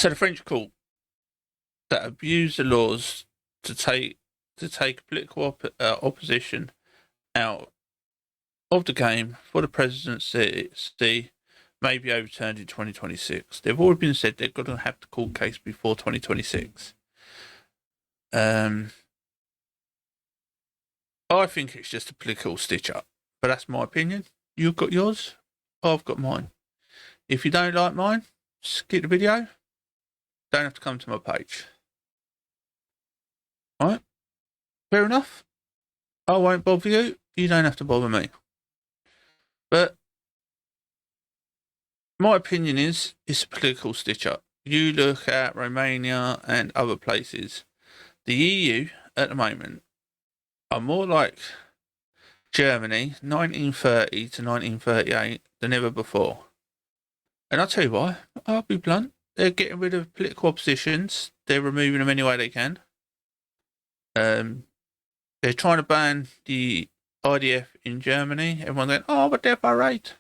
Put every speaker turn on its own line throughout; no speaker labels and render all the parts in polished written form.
So the French court that abused the laws to take political opposition out of the game for the presidency may be overturned in 2026. They've already been said they're going to have the court case before 2026. I think it's just a political stitch up, but that's my opinion. You've got yours, I've got mine. If you don't like mine, skip the video. Don't have to come to my page. Alright? Fair enough. I won't bother you. You don't have to bother me. But my opinion is it's a political stitch up. You look at Romania and other places. The EU at the moment are more like Germany, 1930 to 1938, than ever before. And I'll tell you why. I'll be blunt. They're getting rid of political oppositions. They're removing them any way they can. They're trying to ban the IDF in Germany. Everyone's going, oh, but they're far right.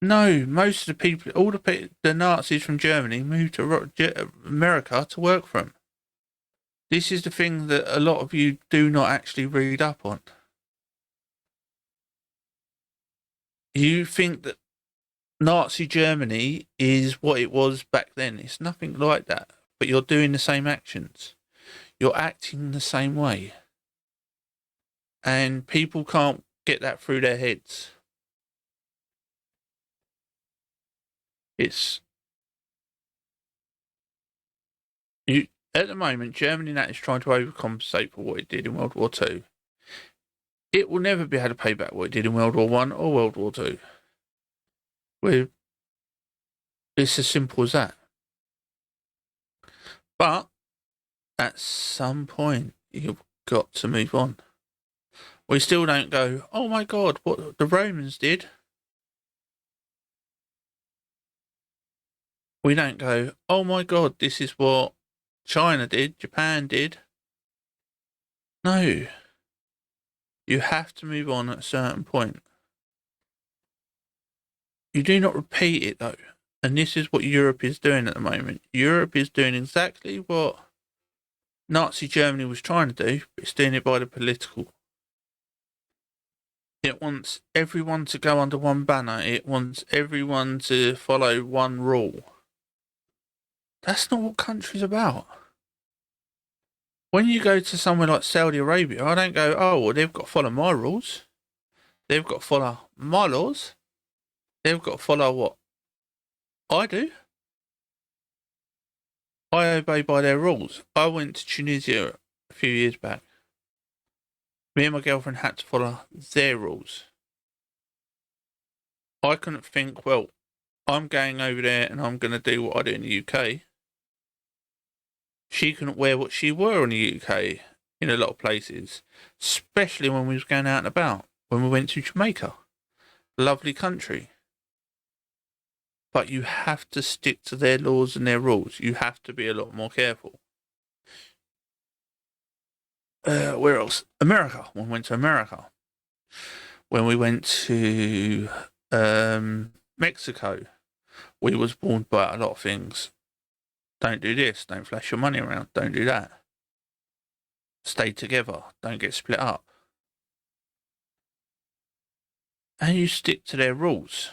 No, most of the people, all the Nazis from Germany moved to America to work for them. This is the thing that a lot of you do not actually read up on. You think that Nazi Germany is what it was back then. It's nothing like that. But you're doing the same actions. You're acting the same way. And people can't get that through their heads. At the moment, Germany now is trying to overcompensate for what it did in World War II. It will never be able to pay back what it did in World War I or World War II. It's as simple as that. But at some point, you've got to move on. We still don't go, oh my God, what the Romans did. We don't go, oh my God, this is what China did, Japan did. No. You have to move on at a certain point. You do not repeat it though. And this is what Europe is doing at the moment. Europe is doing exactly what Nazi Germany was trying to do, but it's doing it by the political. It wants everyone to go under one banner. It wants everyone to follow one rule. That's not what country's about. When you go to somewhere like Saudi Arabia, I don't go, oh, well, they've got to follow my rules. They've got to follow my laws. They've got to follow what I do. I obey by their rules. I went to Tunisia a few years back. Me and my girlfriend had to follow their rules. I couldn't think, well, I'm going over there and I'm going to do what I do in the UK. She couldn't wear what she wore in the UK in a lot of places, especially when we was going out and about, when we went to Jamaica. Lovely country. But you have to stick to their laws and their rules. You have to be a lot more careful. Where else? America. When we went to America. When we went to Mexico, we was warned by a lot of things. Don't do this. Don't flash your money around. Don't do that. Stay together. Don't get split up. And you stick to their rules.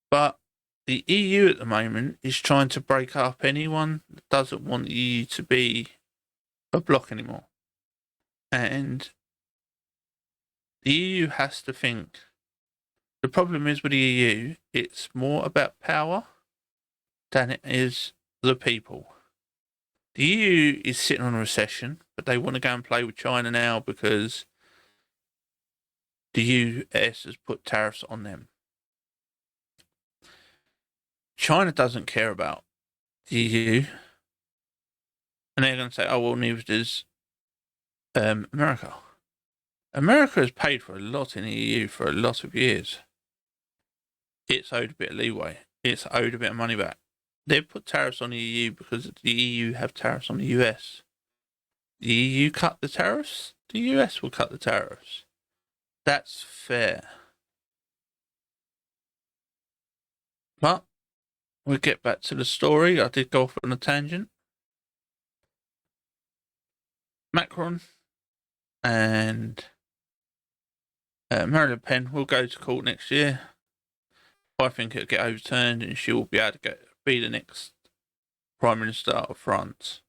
But the EU at the moment is trying to break up anyone that doesn't want the EU to be a bloc anymore. And the EU has to think. The problem is with the EU, it's more about power than it is the people. The EU is sitting on a recession, but they want to go and play with China now because the US has put tariffs on them. China doesn't care about the EU. And they're going to say, oh, well, neither does America. America has paid for a lot in the EU for a lot of years. It's owed a bit of leeway. It's owed a bit of money back. They've put tariffs on the EU because the EU have tariffs on the US. The EU cut the tariffs, the US will cut the tariffs. That's fair. But we'll get back to the story. I did go off on a tangent. Macron and Marine Le Pen will go to court next year. I think it'll get overturned and she will be able to be the next Prime Minister of France.